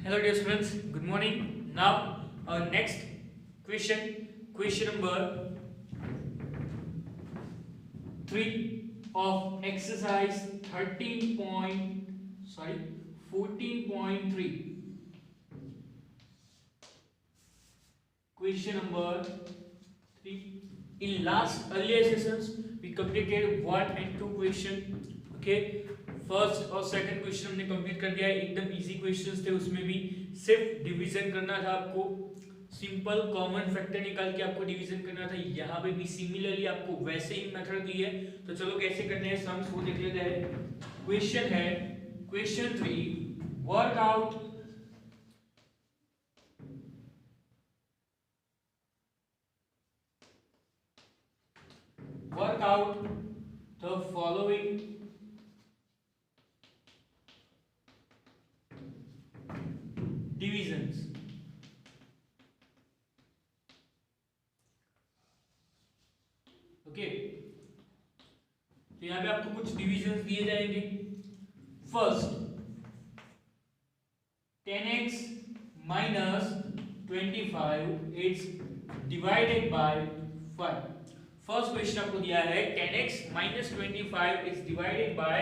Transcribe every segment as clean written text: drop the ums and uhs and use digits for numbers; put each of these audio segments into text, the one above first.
Hello dear students, good morning. Now our next question number 3 of exercise 14.3. Question number 3. In last earlier sessions we completed 1 and 2 question. Okay, first और second question हमने complete कर दिया है. एकदम easy questions थे, उसमें भी सिर्फ डिवीजन करना था आपको. सिंपल कॉमन फैक्टर निकाल के आपको डिवीजन करना था. यहाँ पे भी सिमिलरली आपको वैसे ही मेथड दी है. तो चलो कैसे करने हैं सम्स वो देख लेते हैं. क्वेश्चन है question 3, work out the following divisions. Okay, तो यहां पे आपको कुछ डिविजन्स दिए जाएंगे. First 10x minus 25 it's divided by 5. First question आपको दिया है 10x minus 25 is divided by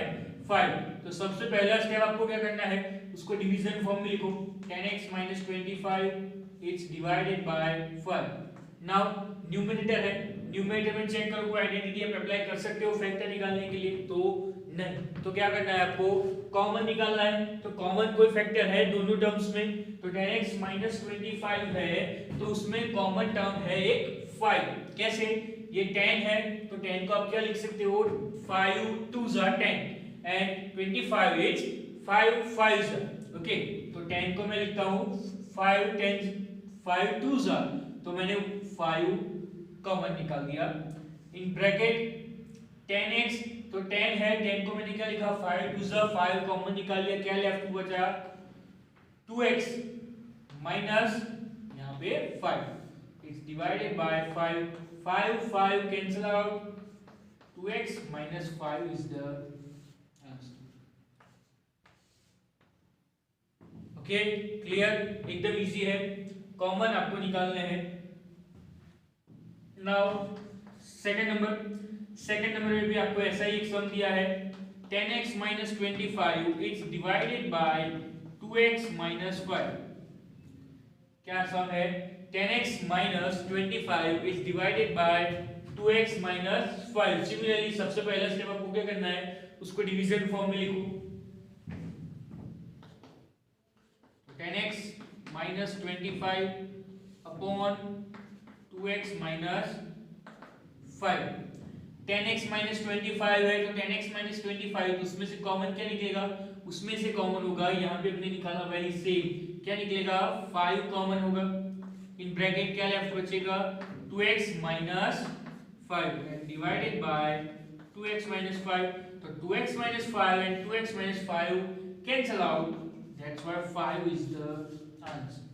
5. तो सबसे पहला स्टेप आपको क्या करना है, उसको डिवीजन फॉर्म में लिखो. 10x minus 25 is divided by 5. Now numerator है, न्यूमरेटर में चेक करो कोई आइडेंटिटी आप अप्लाई कर सकते हो फैक्टर निकालने के लिए. तो नहीं, तो क्या करना है आपको, कॉमन निकालना है. तो कॉमन कोई फैक्टर है दोनों टर्म्स में. तो 10x minus 25 है तो उसमें कॉमन टर्म है एक 5. कैसे, ये 10 है तो 10 को आप क्या लिख सकते हो, 5 2s are 10 and 25 is 5 5s are. Okay, तो 10 को मैं लिखता हूँ 5 10 5 2s are, तो मैंने 5 कॉमन निकाल दिया. इन ब्रैकेट 10x, तो 10 है, 10 को मैंने क्या लिखा 5 2s are 5 कॉमन निकाल लिया. क्या लेफ्ट बचा 2x माइनस यहाँ पे 5 is divided by 5. 5 5 cancel out, 2x minus 5 is the answer. Okay, clear, एकदम इजी है. कॉमन आपको निकालने हैं. नाउ सेकंड नंबर में भी आपको ऐसा ही एक सम दिया है. 10x minus 25 is divided by 2x minus 5. क्या सम है, 10x minus 25 is divided by 2x minus 5. Similarly सबसे पहला स्टेप आपको क्या करना है, उसको डिवीजन फॉर्म में लिखो. 10x minus 25 upon 2x minus 5. 10x minus 25 है तो 10x minus 25, तो उसमें से कॉमन क्या निकलेगा, उसमें से कॉमन होगा यहाँ पे हमने निकाला वही सेम. क्या निकलेगा, 5 कॉमन होगा. इन ब्रैकेट क्या लेफ्ट बचेगा, 2x minus 5 and divided by 2x minus 5. तो 2x minus 5 and 2x minus 5 cancel out, that's why 5 is the answer.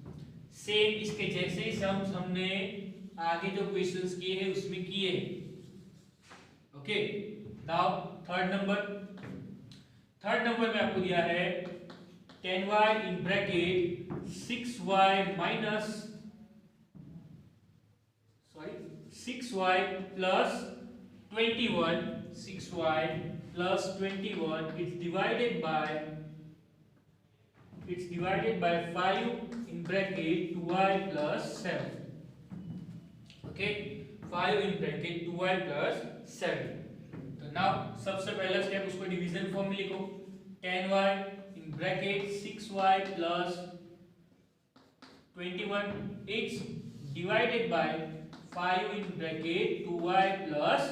Same इसके जैसे ही सम्स हमने आगे जो क्वेश्चंस किए हैं उसमें किए. ओके, नाउ थर्ड नंबर में आपको दिया है 10y in bracket 6y minus 6y plus 21. 6y plus 21 is divided by 5 in bracket 2y plus 7. Okay, 5 in bracket 2y plus 7. तो now सबसे पहला स्टेप उसको डिवीजन फॉर्म में लिखो. 10y in bracket 6y plus 21 is divided by 5 in bracket 2y plus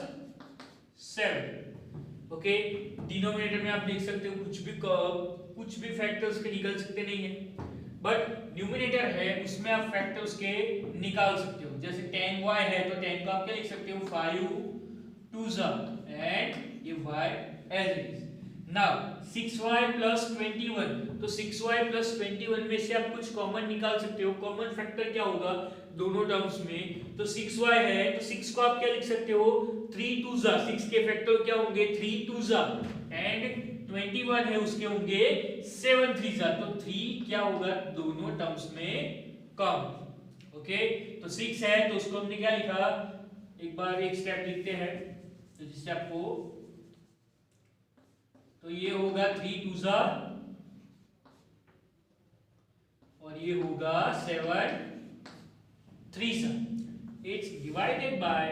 7. Okay, denominator में आप देख सकते हो कुछ भी फैक्टर्स के निकल सकते नहीं है, बट न्यूमरेटर है उसमें आप फैक्टर्स के निकाल सकते हो. जैसे 10y है तो 10 को आप क्या लिख सकते हो, 5 2s are and ये y as it is. Now 6y plus 21, तो 6y plus 21 में से आप कुछ कॉमन निकाल सकते हो. कॉमन फैक्टर क्या होगा दोनों टर्म्स में, तो 6y है तो 6 को आप क्या लिख सकते हो, 3 2s are. 6 के फैक्टर क्या होंगे, 3 2s are and 21 है उसके होंगे 7 3 जा, तो 3 क्या होगा दोनों टर्म्स में कॉमन। ओके, तो 6 है तो उसको हमने क्या लिखा, एक बार एक स्टेप लिखते हैं तो जिस स्टेप को, तो ये होगा 3 2 जा और ये होगा 7 3 जा। It's divided by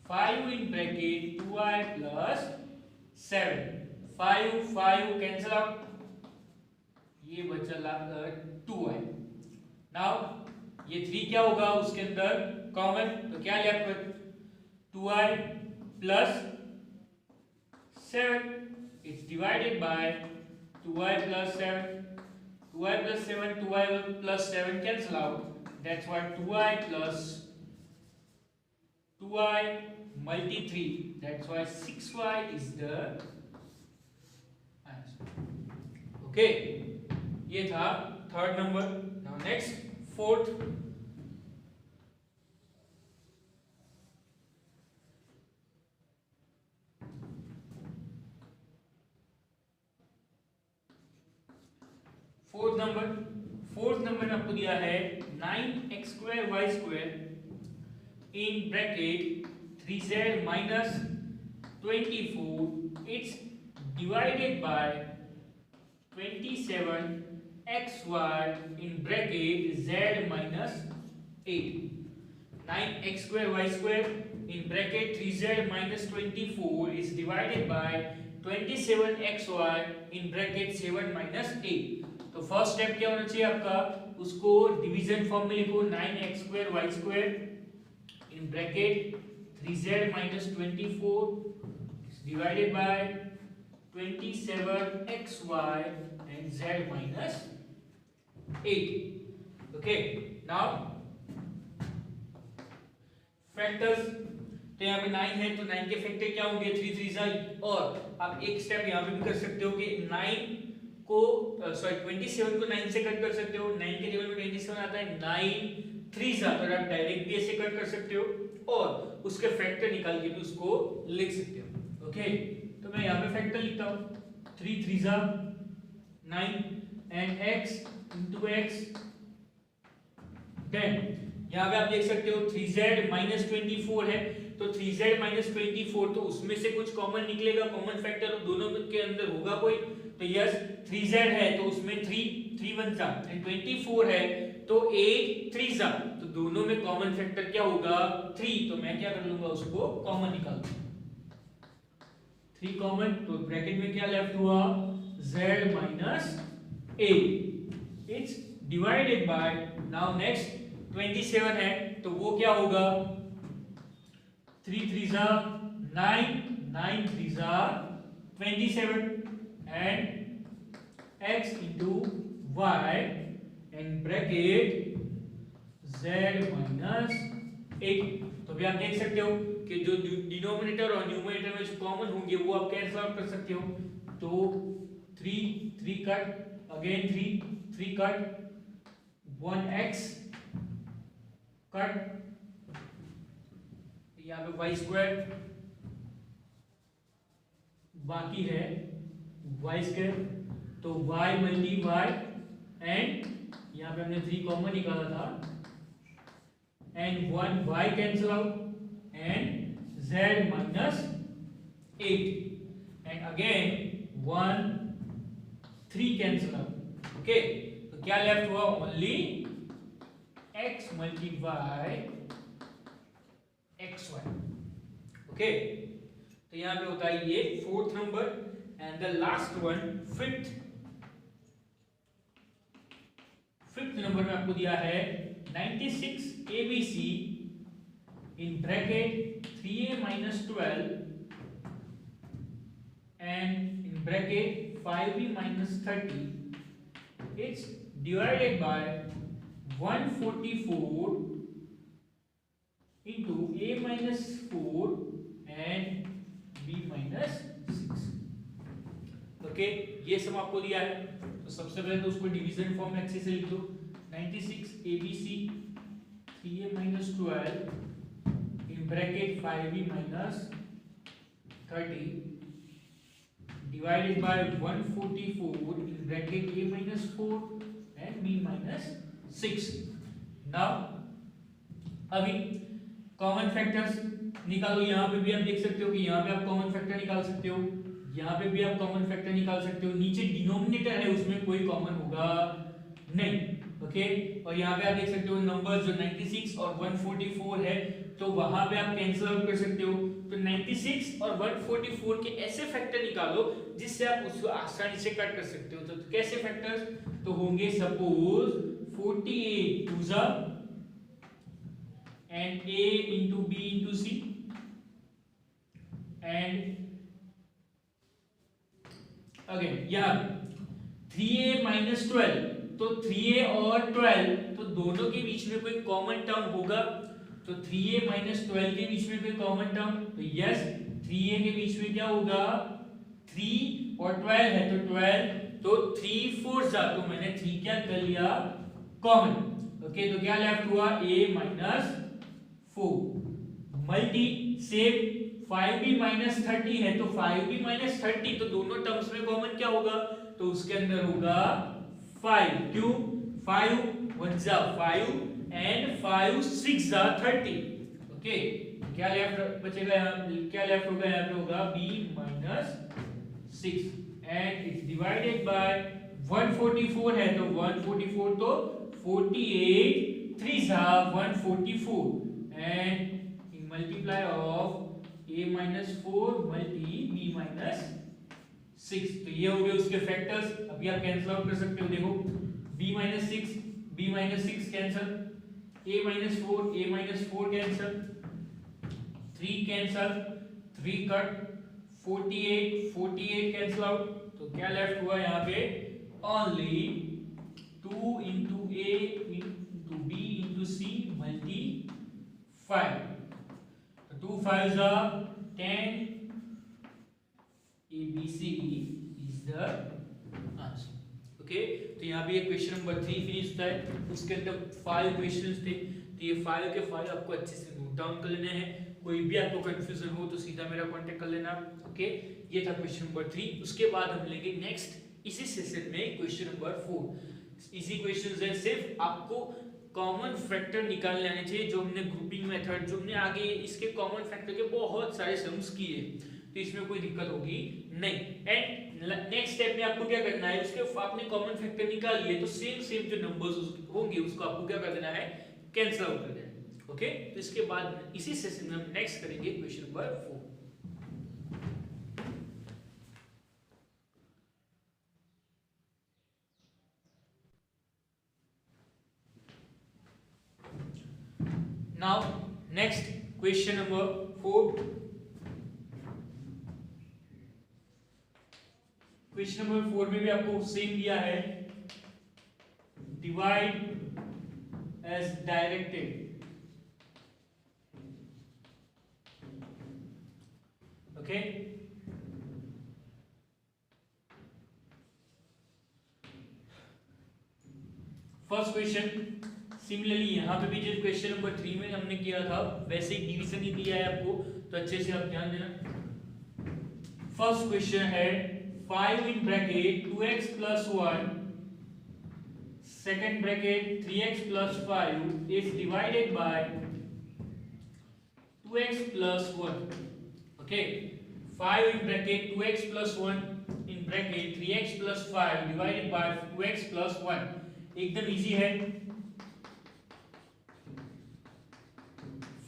5 in bracket 2i plus 7, 5 5 cancel out, ये बचा 2i। नाउ ये 3 क्या होगा उसके अंदर कॉमन, तो क्या left with 2i plus 7, it's divided by 2i plus 7, 2i plus 7, 2i plus 7 cancel out, that's why 2i plus 2i multi 3, that's why 6y is the answer. Okay, ये था third number. Now next fourth, fourth number में आपको दिया है 9x square y square in bracket 3z minus 24, it's divided by 27xy in bracket z minus 8, 9x square y square in bracket 3z minus 24 is divided by 27xy in bracket 7 minus 8। तो first step क्या होना चाहिए आपका, उसको division form में लिखो, 9x square y square in bracket 3z minus 24 is divided by 27xy and z minus 8। okay, now factors, तो यहाँ पे 9 है तो 9 के फैक्टर क्या होंगे, 3 3 जा, और आप एक स्टेप यहाँ पे भी कर सकते हो कि 9 को 27 को 9 से कट कर सकते हो, 9 के टेबल में 27 आता है, 9 3 जा, तो आप डायरेक्ट भी ऐसे कट कर सकते हो और उसके फैक्टर निकाल के भी उसको लिख सकते हो। ओके, तो मैं यहाँ पे फैक्टर लिखता हूँ, 3 3 जा 9 and x into x, then यहाँ पे आप देख सकते हो 3z minus 24 है, तो 3z minus 24 तो उसमें से कुछ कॉमन निकलेगा, कॉमन फैक्टर दोनों के अंदर होगा कोई, तो यस 3z है तो उसमें 3 1 जा एंड 24 है तो 8 3 जा, तो दोनों में कॉमन फैक्टर क्या होगा 3, तो मैं क्या कर लूंगा उसको कॉमन निकाल दूंगा, 3 कॉमन, तो ब्रैकेट में क्या लेफ्ट हुआ z minus 8, it's divided by, now next 27 है तो वो क्या होगा 3 3 जा 9 9 3 जा 27 and x into y and bracket z minus 8। तो भी आप देख सकते हो कि जो डिनोमिनेटर और न्यूमरेटर में जो कॉमन होंगे वो आप कैंसिल आउट कर सकते हो, तो 3 3 cut, again 3 3 cut, 1x cut, यहाँ पे y स्क्वायर बाकी है y स्क्वायर, तो y मल्टी y एंड यहाँ पे हमने 3 कॉमन निकाला था and 1 y cancel out and z minus 8 and again 1 3 cancel out. Okay, तो क्या लेफ्ट हुआ only x multiply xy। Okay, तो यहाँ पे होता है ये fourth number and the last one fifth number में आपको दिया है 96 ABC in bracket 3a minus 12 and in bracket 5b minus 30, it's divided by 144 into a minus 4 and b minus 6। Okay, ये सब आपको दिया है, तो सबसे पहले तो उसको डिवीजन फॉर्म में अच्छे से लिख दो, 96 ABC 3a minus 12 in bracket 5b minus 30 divided by 144 in bracket a minus 4 and b minus 6. Now अभी कॉमन फैक्टर्स निकालो। यहाँ पे भी आप देख सकते हो कि यहाँ पे आप कॉमन फैक्टर निकाल सकते हो, यहाँ पे भी आप कॉमन फैक्टर निकाल सकते हो। नीचे डिनोमिनेटर है उसमें कोई कॉमन होगा नहीं, ओके। और यहाँ पे आप देख सकते हो नंबर्स जो 96 और 144 है, तो वहां पे आप कैंसिल आउट कर सकते हो। तो 96 और 144 के ऐसे फैक्टर निकालो जिससे आप उसको आसानी से कट कर सकते हो। तो कैसे फैक्टर्स? तो होंगे सपोज 48 टू ज़ा and a into b into c and again यहाँ 3a minus 12, तो 3a और 12 तो दोनों के बीच में कोई कॉमन टर्म होगा। तो 3a minus 12 के बीच में कोई कॉमन टर्म, तो यस 3a के बीच में क्या होगा 3 और 12 है, तो 12 तो 3 4 जा, तो मैंने 3 क्या कर लिया कॉमन, ओके। तो क्या लेफ्ट हुआ a minus 4 multi same 5b minus 30 है, तो 5b minus 30 तो दोनों टर्म्स में कॉमन क्या होगा, तो उसके अंदर होगा 5। क्यों? 5 1 जा 5 एंड 5 6 जा 30, ओके। क्या लेफ्ट बचेगा यहाँ, क्या लेफ्ट होगा यहाँ पे होगा b minus 6 and it's divided by 144 है, तो 144 तो 48 3 जा 144 and in multiply of a minus 4 multi b minus 6, तो ये हो गए उसके फैक्टर्स। अभी आप कैंसिल आउट कर सकते हो, देखो b minus 6 b minus 6 cancel, a minus 4 cancel, 3 cancel 3 cut, 48 cancel out, तो क्या लेफ्ट हुआ यहाँ पे only 2 into a into b into c multi 5, तो 2 5s are 10, ABC is the answer, okay. तो यहाँ पे ये क्वेश्चन नंबर 3 फिनिश होता है। उसके अंदर 5 क्वेश्चंस थे, तो ये 5 के 5 आपको अच्छे से नोट डाउन कर लेने हैं। कोई भी आपको कंफ्यूजन हो तो सीधा मेरा कांटेक्ट कर लेना, ओके। ये था क्वेश्चन नंबर 3। उसके बाद हम लेंगे नेक्स्ट इसी सेशन में क्वेश्चन नंबर 4। इजी क्वेश्चंस है, सिर्फ आपको कॉमन फैक्टर निकालने आने चाहिए। जो हमने ग्रुपिंग मेथड, जो हमने आगे इसके कॉमन फैक्टर के बहुत सारे सम्स किए, तो इसमें कोई दिक्कत होगी नहीं। एंड नेक्स्ट स्टेप में आपको क्या करना है, उसके आपने कॉमन फैक्टर निकाल लिए तो सेम जो नंबर्स होंगे उसको आपको क्या कर देना है, कैंसिल आउट कर देना है, ओके। तो इसके बाद इसी सेशन में हम नेक्स्ट करेंगे question number 4। Now next question number 4. Question number 4 में भी आपको सेम दिया है, divide as directed, okay. First question similarly यहाँ पे भी जो क्वेश्चन नंबर 3 में हमने किया था वैसे ही डिवीजन ही दिया है आपको, तो अच्छे से आप ध्यान देना। फर्स्ट क्वेश्चन है 5 in bracket 2x plus 1 second bracket 3x plus 5 is divided by 2x plus 1, okay। 5 in bracket 2x plus 1 in bracket 3x plus 5 divided by 2x plus 1, एकदम इजी है।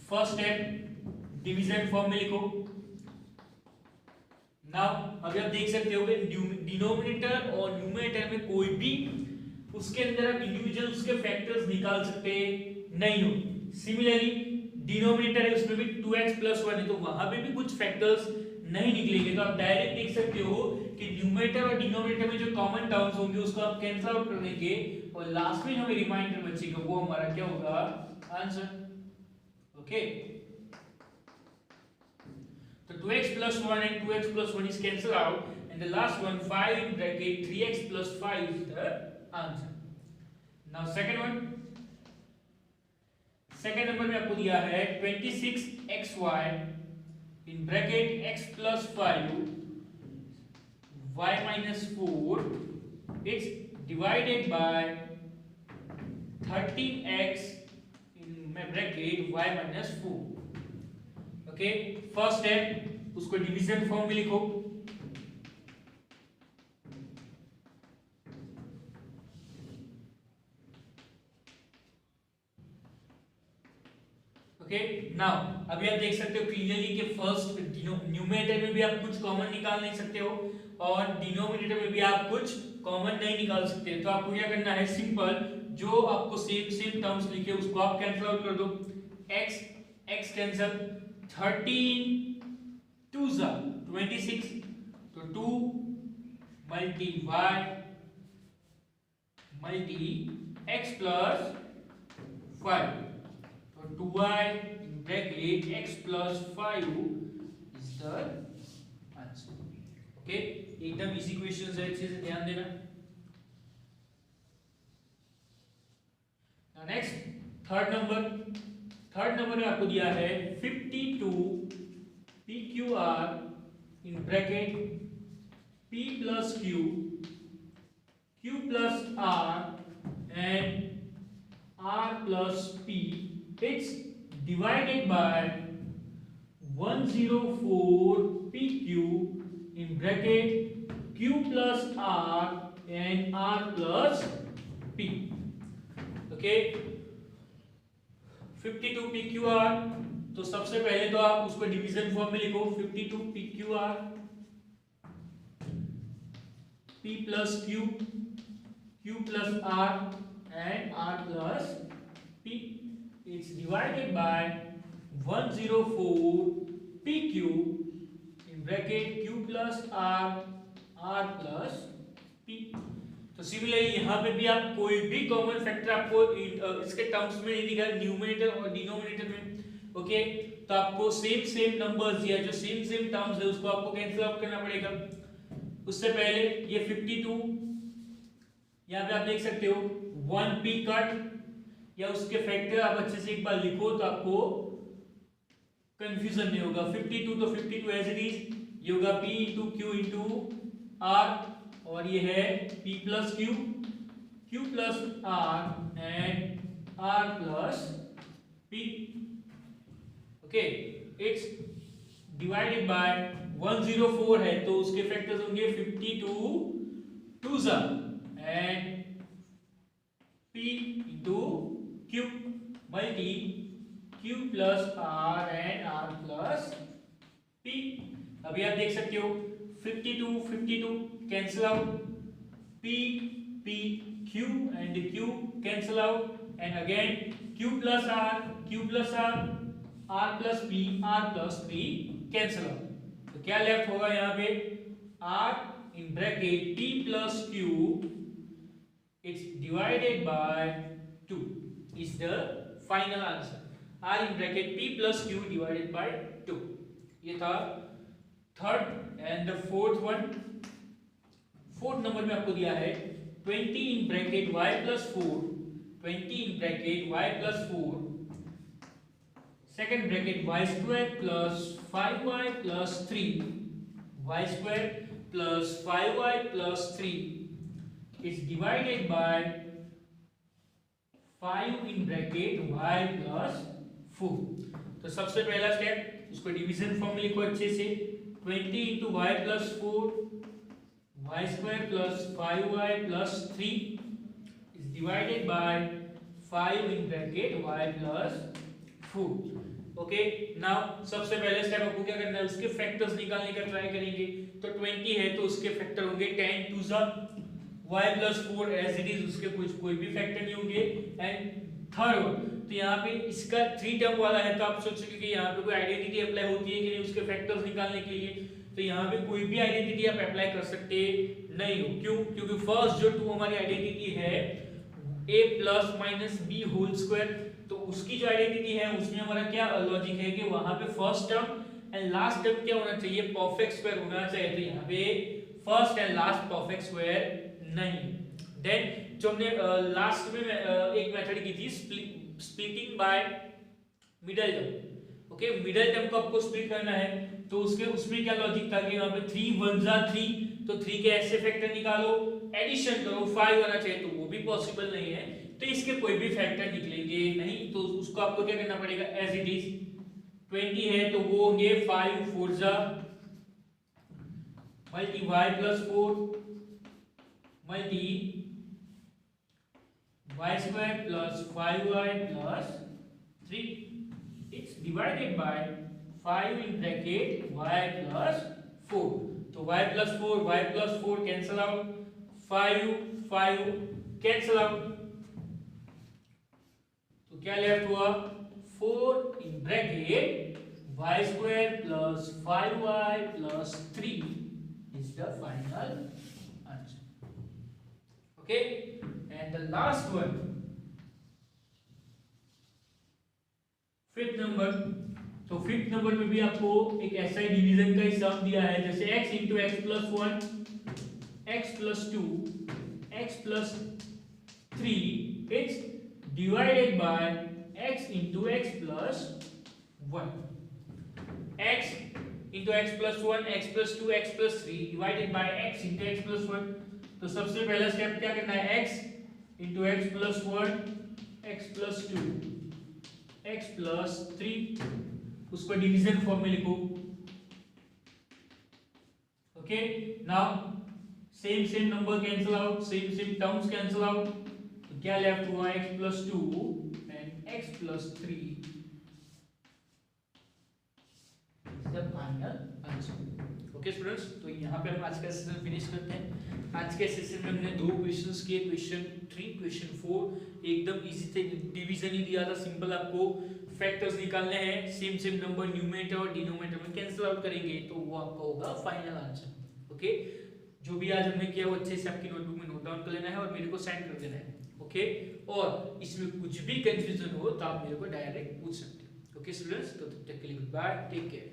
फर्स्ट स्टेप डिवीजन फॉर्म में लिखो। Now अभी आप देख सकते हो कि डिनोमिनेटर और न्यूमरेटर में कोई भी उसके अंदर आप इंडिविजुअल उसके फैक्टर्स निकाल सकते नहीं हो। सिमिलरली डिनोमिनेटर है उसमें भी 2x plus 1 है, तो वहां पे भी कुछ फैक्टर्स नहीं निकलेंगे, तो आप डायरेक्ट देख सकते हो कि न्यूमरेटर और डिनोमिनेटर में जो कॉमन टर्म्स होंगे उसको आप कैंसिल आउट कर देंगे और लास्ट में हमें रिमाइंडर बचेगा, वो हमारा क्या होगा आंसर, ओके। तो 2x plus 1 and 2x plus 1 is cancelled out and the last one 5 in bracket 3x plus 5 is the answer. Now second one, second number में आपको दिया है 26xy in bracket x plus 5 y minus 4 it's divided by 13x in bracket y minus 4. Okay, first step उसको division form में लिखो. Okay, now अभी आप देख सकते हो क्लियरली कि फर्स्ट न्यूमरेटर में भी आप कुछ कॉमन निकाल नहीं सकते हो और डिनोमिनेटर में भी आप कुछ कॉमन नहीं निकाल सकते. तो आपको क्या करना है, सिंपल जो आपको सेम टर्म्स लिखे उसको आप कैंसिल आउट कर दो. x कैंसिल, 13 2 जा 26, तो 2 multi y multi x plus 5, तो 2y in bracket x plus 5 is the answer. Okay, एकदम इजी क्वेश्चंस है, अच्छे से ध्यान देना. नेक्स्ट थर्ड नंबर में आपको दिया है 52 PQR in bracket P plus Q, Q plus R and R plus P. It's divided by 104 PQ in bracket Q plus R and R plus P. Okay, 52 PQR, तो सबसे पहले तो आप उसको डिवीजन फॉर्म में लिखो. 52 PQR P plus Q, Q plus R and R plus P. It's divided by 104 PQ in bracket Q plus R plus P. तो similarly यहाँ पे भी आप कोई भी कॉमन फैक्टर आपको इसके टर्म्स में नहीं दिखा, न्यूमरेटर और डिनोमिनेटर में. ओके, तो आपको सेम नंबर्स या जो सेम टर्म्स है उसको आपको कैंसिल आउट करना पड़ेगा. उससे पहले ये 52 यहाँ पे आप देख सकते हो 1p कट या उसके फैक्टर आप अच्छे से एक बार लिखो तो आपको कंफ्यूजन नहीं होगा. 52 तो 52 एज इट इज, ये होगा p into q into r और ये है p plus q plus r and r plus p. Okay, it's divided by 104 है तो उसके फैक्टर्स होंगे 52 2 जा and p into q multi q plus r and r plus p. अभी आप देख सकते हो 52 cancel out, p q and q cancel out and again q plus r plus p cancel out. तो क्या लेफ्ट होगा यहाँ पे, r in bracket p plus q it's divided by 2 is the final answer. r in bracket p plus q divided by 2. ये था third and the fourth number में आपको दिया है 20 in bracket y plus 4, 20 in bracket y plus 4 second bracket y square plus 5y plus 3, y square plus 5y plus 3 is divided by 5 in bracket y plus 4. तो सबसे पहला step उसको division form में लिखो अच्छे से. 20 into y plus 4 y square plus 5y plus 3 is divided by 5 in bracket y plus 4. Okay, now सबसे पहले स्टेप आपको क्या करना है, उसके फैक्टर्स निकालने का ट्राई करेंगे. तो 20 है तो उसके फैक्टर होंगे 10 2 जा y plus 4 as it is, उसके कोई भी फैक्टर नहीं होंगे. एंड थर्ड तो यहाँ पे इसका 3 टर्म वाला है तो आप सोचोगे कि यहाँ पे कोई आइडेंटिटी अप्लाई होती है कि नहीं उसके फैक्टर्स निकालने के लिए. तो यहाँ पे कोई भी आइडेंटिटी आप अप्लाई कर सकते नहीं हो. क्यों? क्योंकि फर्स्ट जो 2 हमारी आइडेंटिटी है a plus minus b whole square, तो उसकी जो आइडेंटिटी है उसमें हमारा क्या लॉजिक है कि वहां पे first term and last term क्या होना चाहिए, परफेक्ट स्क्वायर होना चाहिए. तो यहाँ पे first and last perfect square नहीं. देन जो हमने लास्ट में एक मेथड की थी splitting by middle term. Okay, middle term को आपको स्प्लिट करना है तो उसमें क्या लॉजिक था कि यहाँ पे 3 1 जा 3 तो 3 के ऐसे फैक्टर निकालो, एडिशन करो, 5 आना चाहिए तो वो भी पॉसिबल नहीं है, तो इसके कोई भी फैक्टर निकलेंगे नहीं, तो उसको आपको क्या करना पड़ेगा, एज इट इज 20 है तो वो होंगे 5 4 जा multi y plus 4 multi y square plus 5y plus 3, it's divided by 5 in bracket y plus 4, तो y plus 4 cancel out, 5 cancel out, तो क्या लेफ्ट हुआ 4 in bracket y square plus 5y plus 3 is the final answer. Okay, and the last one, fifth number. तो fifth number में भी आपको एक ऐसा ही डिवीजन का ही सम दिया है, जैसे x into x plus 1, x plus 2, x plus 3, it's divided by x into x plus 1, x into x plus 1, x plus 2, x plus 3 divided by x into x plus 1, तो सबसे पहला स्टेप क्या करना है, x into x plus 1, x plus 2, x plus 3, उसको division form में लिखो। Okay, now same number cancel out, same terms cancel out, तो क्या लेफ्ट हुआ, x plus 2 and x plus 3 is the final answer. Okay students, तो यहाँ पे हम आज का सेशन फिनिश करते हैं। आज के सेशन में हमने 2 क्वेश्चंस किए, क्वेश्चन 3 क्वेश्चन 4, एकदम इजी थे, डिवीजन ही दिया था, सिंपल आपको फैक्टर्स निकालने हैं, सेम नंबर न्यूमरेटर और डिनोमिनेटर में कैंसिल आउट करेंगे तो वो आपका होगा फाइनल आंसर। ओके, जो भी आज हमने किया वो अच्छे से आपकी नोटबुक में नोट डाउन कर लेना है और मेरे को सेंड कर देना है। ओके, और इसमें कुछ भी कंफ्यूजन हो तो आप मेरे को डायरेक्ट पूछ सकते हैं। ओके स्टूडेंट्स, तो तब तक के लिए गुड बाय, टेक केयर।